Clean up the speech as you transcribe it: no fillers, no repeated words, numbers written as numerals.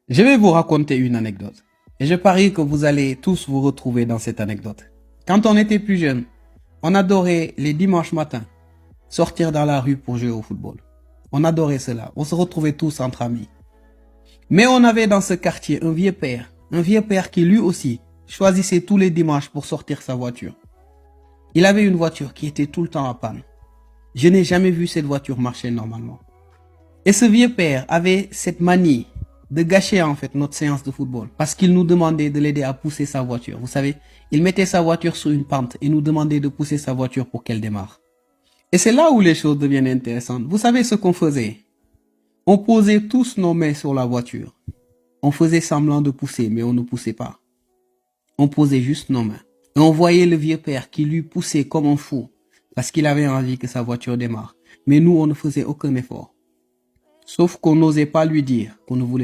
Je vais vous raconter une anecdote. Et je parie que vous allez tous vous retrouver dans cette anecdote. Quand on était plus jeune, on adorait les dimanches matins sortir dans la rue pour jouer au football. On adorait cela. On se retrouvait tous entre amis. Mais on avait dans ce quartier un vieux père qui lui aussi choisissait tous les dimanches pour sortir sa voiture. Il avait une voiture qui était tout le temps en panne. Je n'ai jamais vu cette voiture marcher normalement. Et ce vieux père avait cette manie de gâcher en fait notre séance de football parce qu'il nous demandait de l'aider à pousser sa voiture. Vous savez, il mettait sa voiture sur une pente et nous demandait de pousser sa voiture pour qu'elle démarre. Et c'est là où les choses deviennent intéressantes. Vous savez ce qu'on faisait? On posait tous nos mains sur la voiture. On faisait semblant de pousser, mais on ne poussait pas. On posait juste nos mains. Et on voyait le vieux père qui lui poussait comme un fou parce qu'il avait envie que sa voiture démarre. Mais nous, on ne faisait aucun effort. Sauf qu'on n'osait pas lui dire qu'on ne voulait